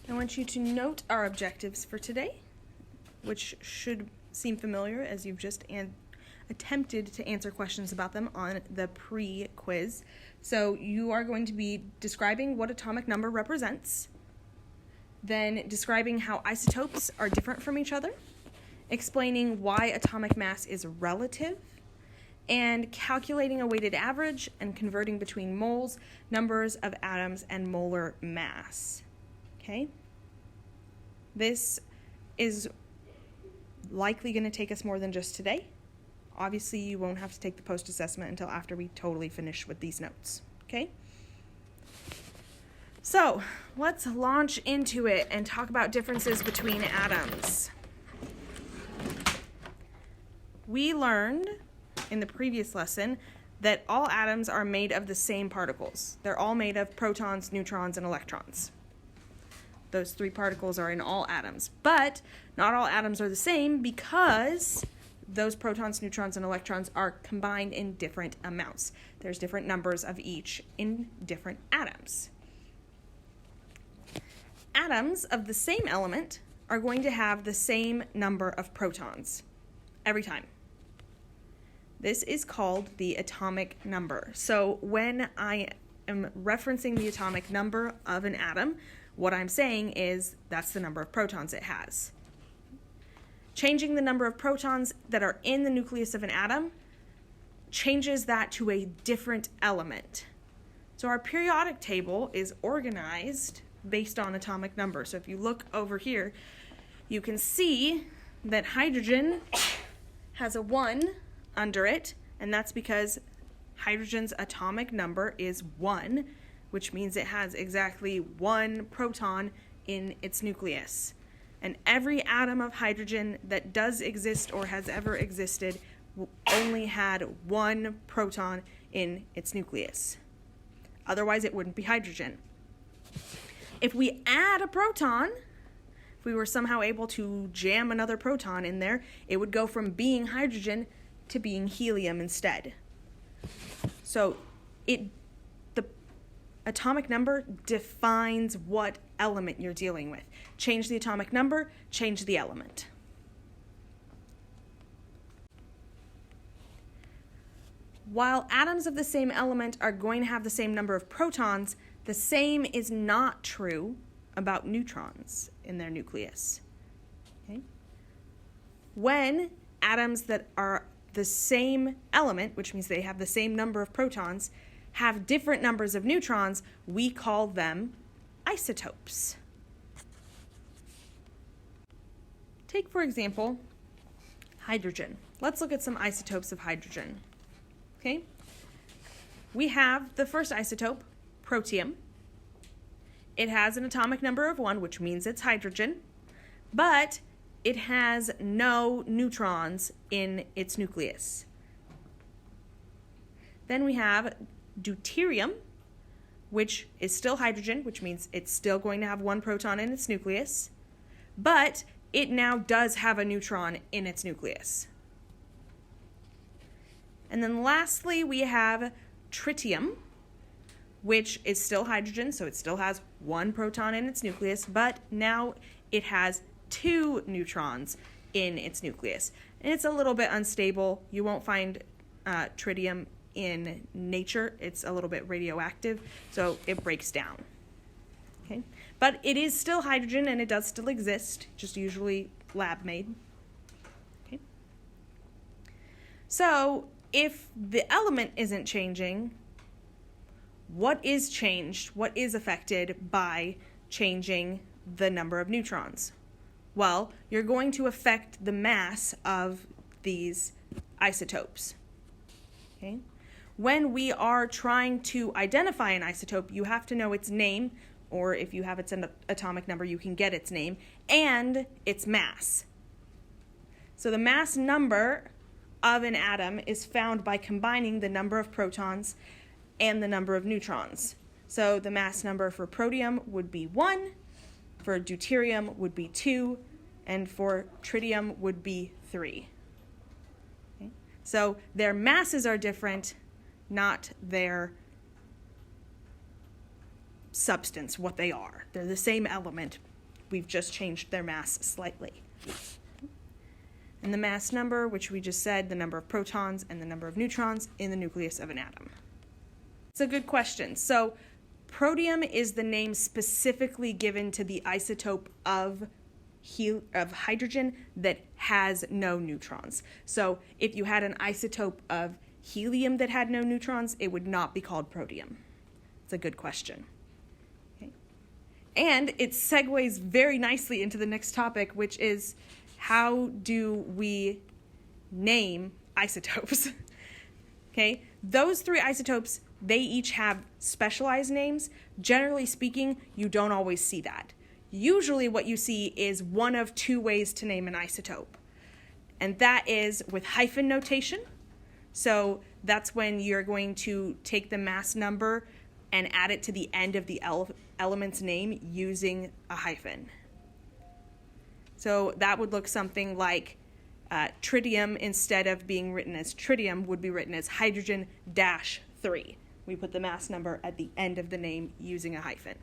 I want you to note our objectives for today, which should seem familiar as you've just attempted to answer questions about them on the pre-quiz. So you are going to be describing what atomic number represents, then describing how isotopes are different from each other, explaining why atomic mass is relative, and calculating a weighted average and converting between moles, numbers of atoms, and molar mass. Okay? This is likely going to take us more than just today. Obviously, you won't have to take the post-assessment until after we totally finish with these notes. Okay? So, let's launch into it and talk about differences between atoms. We learned in the previous lesson that all atoms are made of the same particles. They're all made of protons, neutrons, and electrons. Those three particles are in all atoms. But not all atoms are the same because those protons, neutrons, and electrons are combined in different amounts. There's different numbers of each in different atoms. Atoms of the same element are going to have the same number of protons every time. This is called the atomic number. So when I am referencing the atomic number of an atom, what I'm saying is that's the number of protons it has. Changing the number of protons that are in the nucleus of an atom changes that to a different element. So our periodic table is organized based on atomic number. So if you look over here, you can see that hydrogen has a 1 under it, and that's because hydrogen's atomic number is 1, which means it has exactly 1 proton in its nucleus. And every atom of hydrogen that does exist or has ever existed only had 1 proton in its nucleus. Otherwise, it wouldn't be hydrogen. If we add a proton, if we were somehow able to jam another proton in there, it would go from being hydrogen to being helium instead. So the atomic number defines what element you're dealing with. Change the atomic number, change the element. While atoms of the same element are going to have the same number of protons, the same is not true about neutrons in their nucleus. Okay? When atoms that are the same element, which means they have the same number of protons, have different numbers of neutrons, we call them isotopes. Take, for example, hydrogen. Let's look at some isotopes of hydrogen. Okay? We have the first isotope, protium. It has an atomic number of 1, which means it's hydrogen, but it has no neutrons in its nucleus. Then we have deuterium, which is still hydrogen, which means it's still going to have 1 proton in its nucleus, but it now does have a neutron in its nucleus. And then lastly, we have tritium, which is still hydrogen, so it still has 1 proton in its nucleus, but now it has 2 neutrons in its nucleus. And it's a little bit unstable. You won't find tritium in nature. It's a little bit radioactive, so it breaks down. Okay? But it is still hydrogen, and it does still exist, just usually lab-made. Okay? So if the element isn't changing, what is changed? What is affected by changing the number of neutrons? Well, you're going to affect the mass of these isotopes. Okay? When we are trying to identify an isotope, you have to know its name, or if you have its atomic number, you can get its name, and its mass. So the mass number of an atom is found by combining the number of protons and the number of neutrons. So the mass number for protium would be 1, for deuterium would be 2, and for tritium would be 3. Okay? So their masses are different, not their substance, what they are. They're the same element, We've just changed their mass slightly. And the mass number, which we just said, the number of protons and the number of neutrons in the nucleus of an atom. It's a good question. So protium is the name specifically given to the isotope of hydrogen that has no neutrons. So if you had an isotope of helium that had no neutrons, it would not be called protium. It's a good question. Okay. And it segues very nicely into the next topic, which is how do we name isotopes? Okay, those three isotopes, they each have specialized names. Generally speaking, you don't always see that. Usually what you see is one of two ways to name an isotope. And that is with hyphen notation. So that's when you're going to take the mass number and add it to the end of the element's name using a hyphen. So that would look something like tritium, instead of being written as tritium, would be written as hydrogen-3. We put the mass number at the end of the name using a hyphen.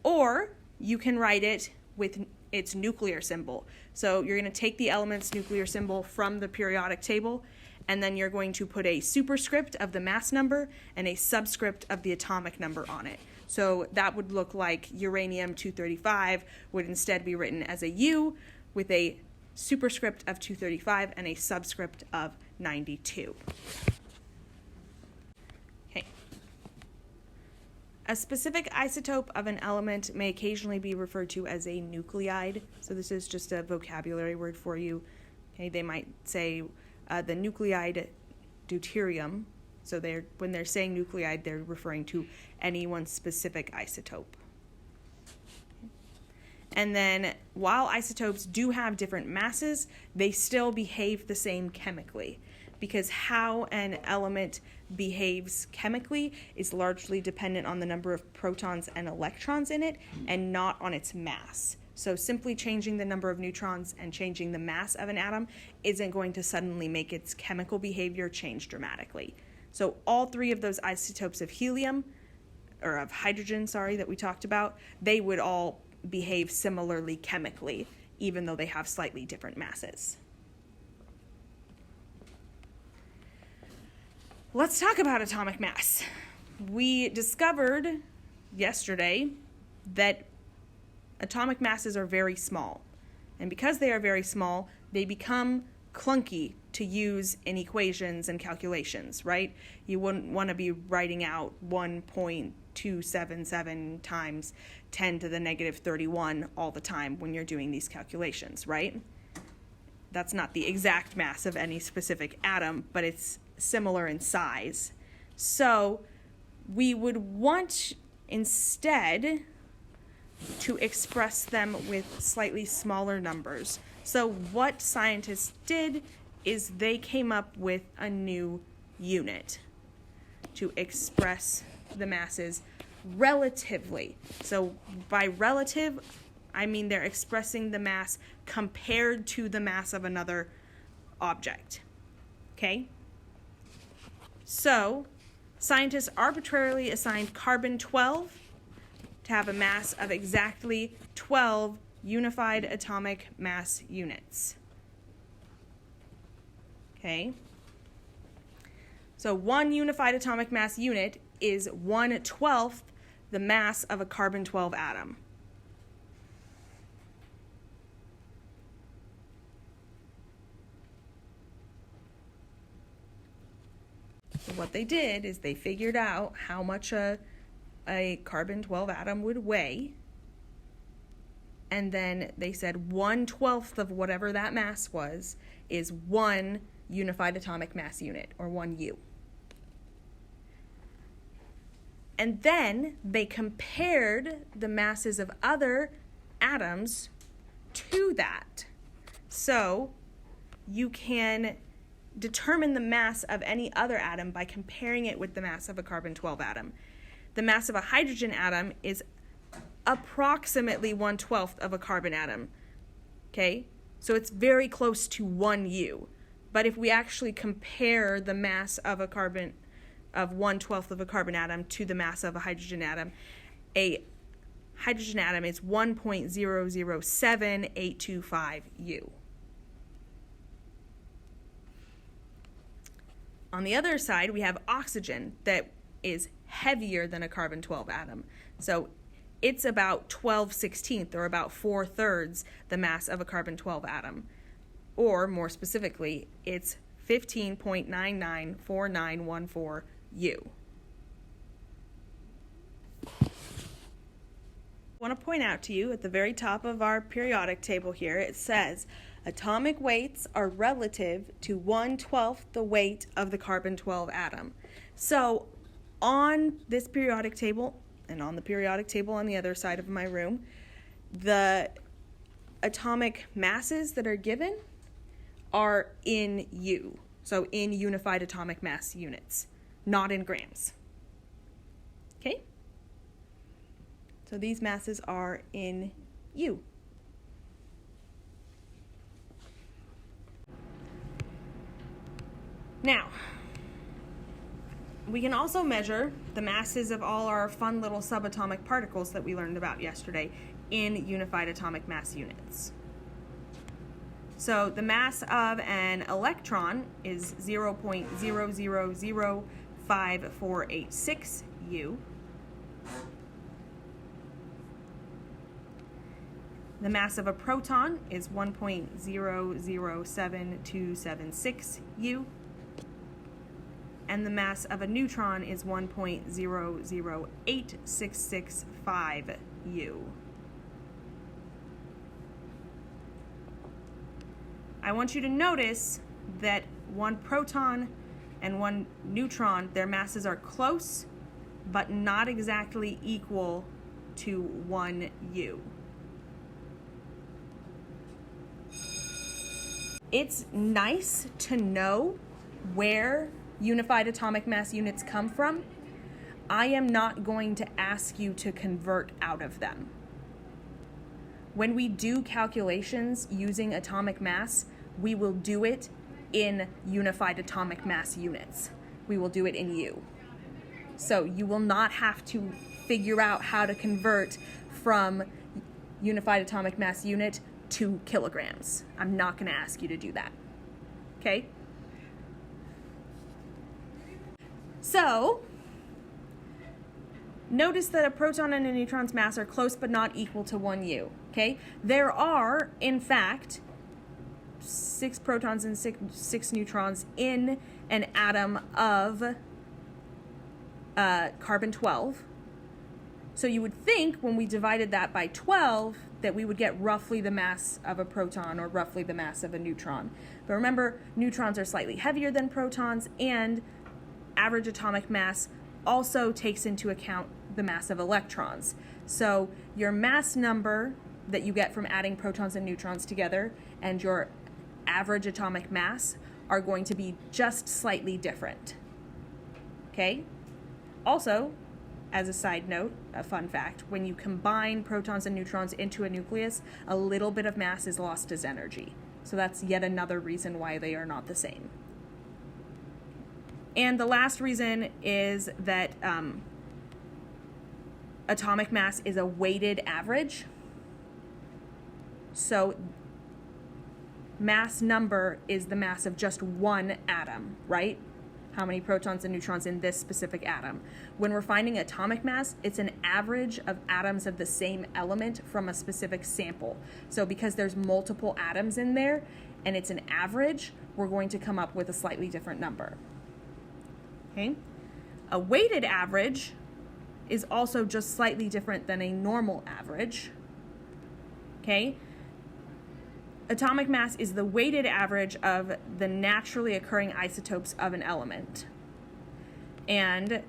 Or you can write it with its nuclear symbol. So you're going to take the element's nuclear symbol from the periodic table, and then you're going to put a superscript of the mass number and a subscript of the atomic number on it. So that would look like uranium-235 would instead be written as a U with a superscript of 235 and a subscript of 92. Okay. A specific isotope of an element may occasionally be referred to as a nuclide. So this is just a vocabulary word for you. Okay, they might say the nuclide deuterium. So when they're saying nuclide, they're referring to any one specific isotope. And then while isotopes do have different masses, they still behave the same chemically, because how an element behaves chemically is largely dependent on the number of protons and electrons in it and not on its mass. So simply changing the number of neutrons and changing the mass of an atom isn't going to suddenly make its chemical behavior change dramatically. So all three of those isotopes of hydrogen, that we talked about, they would all behave similarly chemically, even though they have slightly different masses. Let's talk about atomic mass. We discovered yesterday that atomic masses are very small. And because they are very small, they become clunky to use in equations and calculations, right? You wouldn't want to be writing out 1.277 times 10 to the negative 31 all the time when you're doing these calculations, right? That's not the exact mass of any specific atom, but it's similar in size. So we would want instead to express them with slightly smaller numbers. So what scientists did is they came up with a new unit to express the masses relatively. So by relative, I mean they're expressing the mass compared to the mass of another object. Okay? So scientists arbitrarily assigned carbon-12 to have a mass of exactly 12 unified atomic mass units. Okay? So one unified atomic mass unit is 1/12 the mass of a carbon-12 atom. So what they did is they figured out how much a carbon-12 atom would weigh, and then they said 1/12 of whatever that mass was is one unified atomic mass unit, or 1U. And then they compared the masses of other atoms to that. So you can determine the mass of any other atom by comparing it with the mass of a carbon-12 atom. The mass of a hydrogen atom is approximately 1/12 of a carbon atom. Okay? So it's very close to 1U. But if we actually compare the mass of 1/12 of a carbon atom to the mass of a hydrogen atom, a hydrogen atom is 1.007825 U. On the other side, we have oxygen that is heavier than a carbon-12 atom. So it's about 12/16 or about 4/3 the mass of a carbon-12 atom. Or more specifically, it's 15.994914 U. I want to point out to you at the very top of our periodic table here, it says atomic weights are relative to 1/12 the weight of the carbon-12 atom. So on this periodic table, and on the periodic table on the other side of my room, the atomic masses that are given are in U. So in unified atomic mass units, not in grams. Okay? So these masses are in U. Now, we can also measure the masses of all our fun little subatomic particles that we learned about yesterday in unified atomic mass units. So the mass of an electron is 0.000546 U. The mass of a proton is 1.007276 U. And the mass of a neutron is 1.008665 U. I want you to notice that one proton and one neutron, their masses are close, but not exactly equal to 1 U. It's nice to know where unified atomic mass units come from. I am not going to ask you to convert out of them. When we do calculations using atomic mass, we will do it in unified atomic mass units. We will do it in U. So you will not have to figure out how to convert from unified atomic mass unit to kilograms. I'm not going to ask you to do that. Okay? So, notice that a proton and a neutron's mass are close but not equal to 1 U. Okay? There are, in fact, 6 protons and 6 neutrons in an atom of carbon-12. So you would think when we divided that by 12 that we would get roughly the mass of a proton or roughly the mass of a neutron. But remember, neutrons are slightly heavier than protons, and average atomic mass also takes into account the mass of electrons. So your mass number that you get from adding protons and neutrons together and your average atomic mass are going to be just slightly different. Okay? Also, as a side note, a fun fact, when you combine protons and neutrons into a nucleus, a little bit of mass is lost as energy. So that's yet another reason why they are not the same. And the last reason is that atomic mass is a weighted average. So mass number is the mass of just one atom, right? How many protons and neutrons in this specific atom. When we're finding atomic mass, it's an average of atoms of the same element from a specific sample. So because there's multiple atoms in there and it's an average, we're going to come up with a slightly different number. Okay? A weighted average is also just slightly different than a normal average. Okay? Atomic mass is the weighted average of the naturally occurring isotopes of an element. And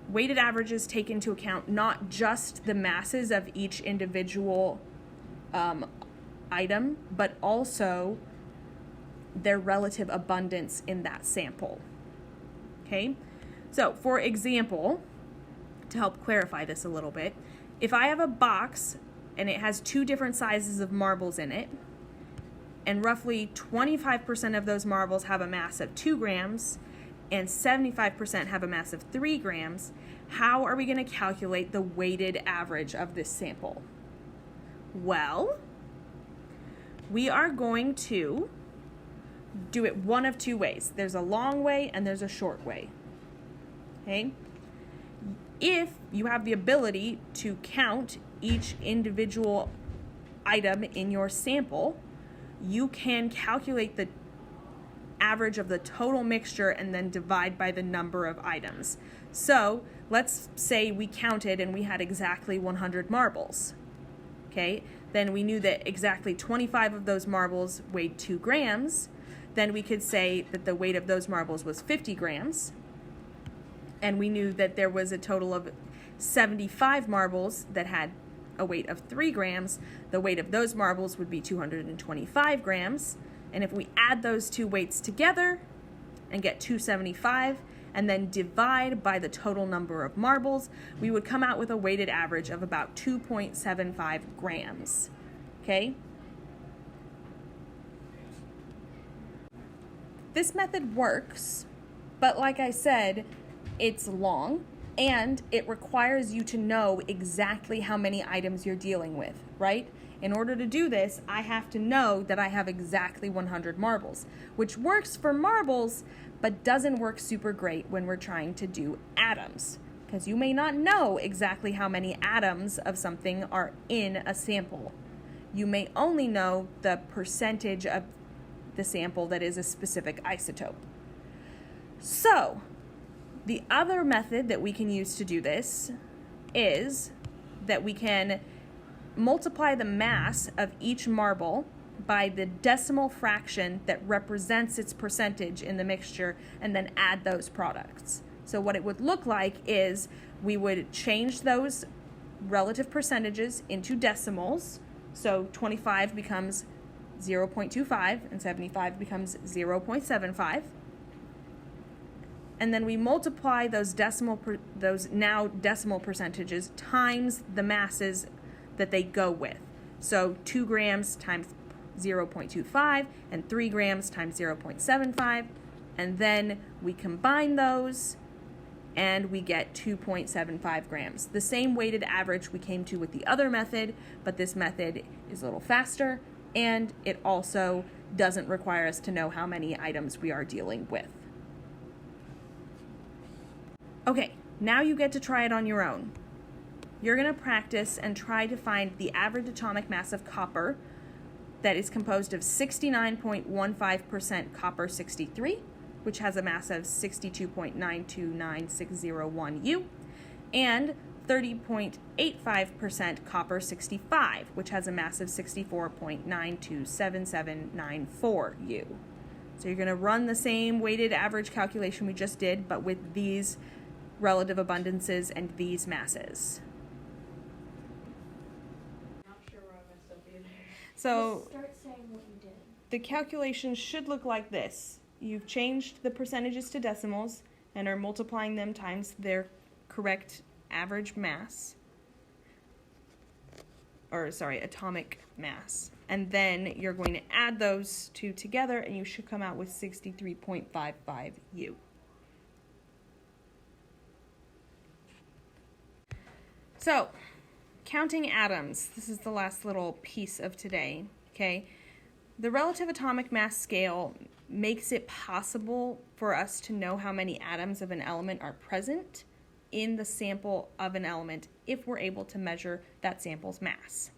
weighted averages take into account not just the masses of each individual item, but also their relative abundance in that sample. Okay? So, for example, to help clarify this a little bit, if I have a box and it has 2 different sizes of marbles in it, and roughly 25% of those marbles have a mass of 2 grams, and 75% have a mass of 3 grams, how are we going to calculate the weighted average of this sample? Well, we are going to do it one of two ways. There's a long way and there's a short way. Okay? If you have the ability to count each individual item in your sample, you can calculate the average of the total mixture and then divide by the number of items. So let's say we counted and we had exactly 100 marbles. Okay, then we knew that exactly 25 of those marbles weighed 2 grams. Then we could say that the weight of those marbles was 50 grams. And we knew that there was a total of 75 marbles that had a weight of 3 grams. The weight of those marbles would be 225 grams. And if we add those two weights together and get 275 and then divide by the total number of marbles, we would come out with a weighted average of about 2.75 grams. Okay? This method works, but like I said, it's long and it requires you to know exactly how many items you're dealing with, right? In order to do this, I have to know that I have exactly 100 marbles, which works for marbles, but doesn't work super great when we're trying to do atoms, because you may not know exactly how many atoms of something are in a sample. You may only know the percentage of the sample that is a specific isotope. So, the other method that we can use to do this is that we can multiply the mass of each marble by the decimal fraction that represents its percentage in the mixture and then add those products. So what it would look like is we would change those relative percentages into decimals. So 25 becomes 0.25 and 75 becomes 0.75. And then we multiply those now decimal percentages times the masses that they go with. So 2 grams times 0.25 and 3 grams times 0.75. And then we combine those and we get 2.75 grams. The same weighted average we came to with the other method, but this method is a little faster and it also doesn't require us to know how many items we are dealing with. Okay, now you get to try it on your own. You're going to practice and try to find the average atomic mass of copper that is composed of 69.15% copper 63, which has a mass of 62.929601 U, and 30.85% copper 65, which has a mass of 64.927794 U. So you're going to run the same weighted average calculation we just did, but with these relative abundances and these masses. So start saying what you did. The calculation should look like this. You've changed the percentages to decimals and are multiplying them times their correct average mass. Atomic mass. And then you're going to add those two together and you should come out with 63.55 U. So, counting atoms. This is the last little piece of today, okay? The relative atomic mass scale makes it possible for us to know how many atoms of an element are present in the sample of an element if we're able to measure that sample's mass.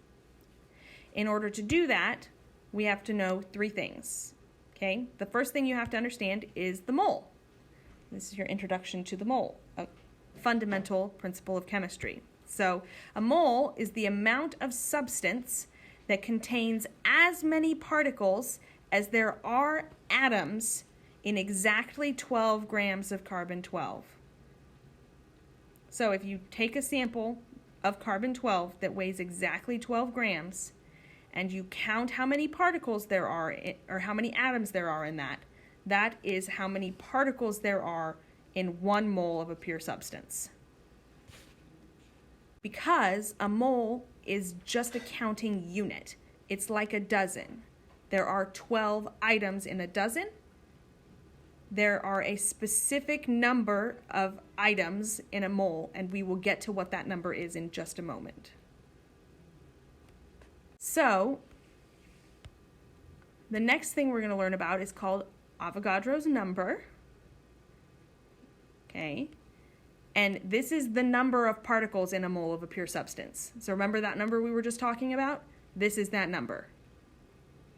In order to do that, we have to know 3 things, okay? The first thing you have to understand is the mole. This is your introduction to the mole, a fundamental principle of chemistry. So a mole is the amount of substance that contains as many particles as there are atoms in exactly 12 grams of carbon-12. So if you take a sample of carbon-12 that weighs exactly 12 grams and you count how many particles there are, or how many atoms there are in that, that is how many particles there are in 1 mole of a pure substance. Because a mole is just a counting unit. It's like a dozen. There are 12 items in a dozen, there are a specific number of items in a mole, and we will get to what that number is in just a moment. So, the next thing we're going to learn about is called Avogadro's number. Okay. And this is the number of particles in a mole of a pure substance. So remember that number we were just talking about? This is that number.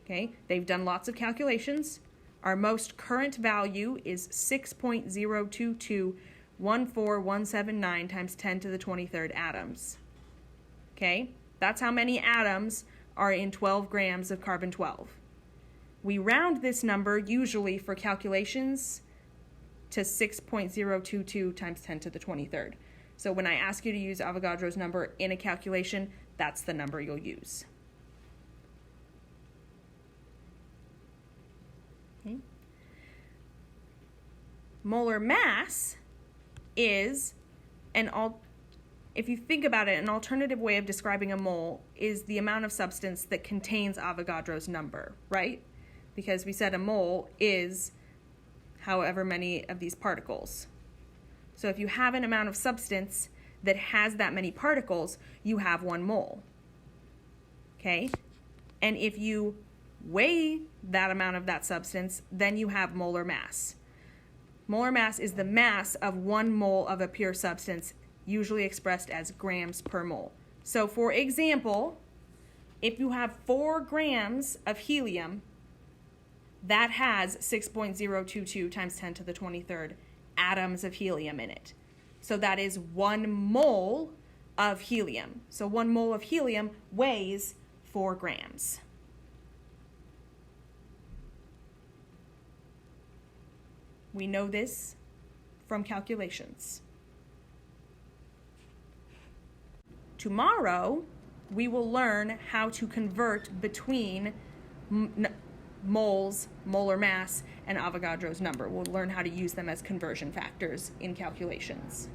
Okay. They've done lots of calculations. Our most current value is 6.02214179 times 10 to the 23rd atoms. Okay? That's how many atoms are in 12 grams of carbon-12. We round this number, usually for calculations, to 6.022 times 10 to the 23rd. So when I ask you to use Avogadro's number in a calculation, that's the number you'll use. Okay. Molar mass is if you think about it, an alternative way of describing a mole is the amount of substance that contains Avogadro's number, right? Because we said a mole is however many of these particles. So if you have an amount of substance that has that many particles, you have 1 mole. Okay? And if you weigh that amount of that substance, then you have molar mass. Molar mass is the mass of 1 mole of a pure substance, usually expressed as grams per mole. So for example, if you have 4 grams of helium, that has 6.022 times 10 to the 23rd atoms of helium in it. So that is 1 mole of helium. So 1 mole of helium weighs 4 grams. We know this from calculations. Tomorrow, we will learn how to convert between moles, molar mass, and Avogadro's number. We'll learn how to use them as conversion factors in calculations.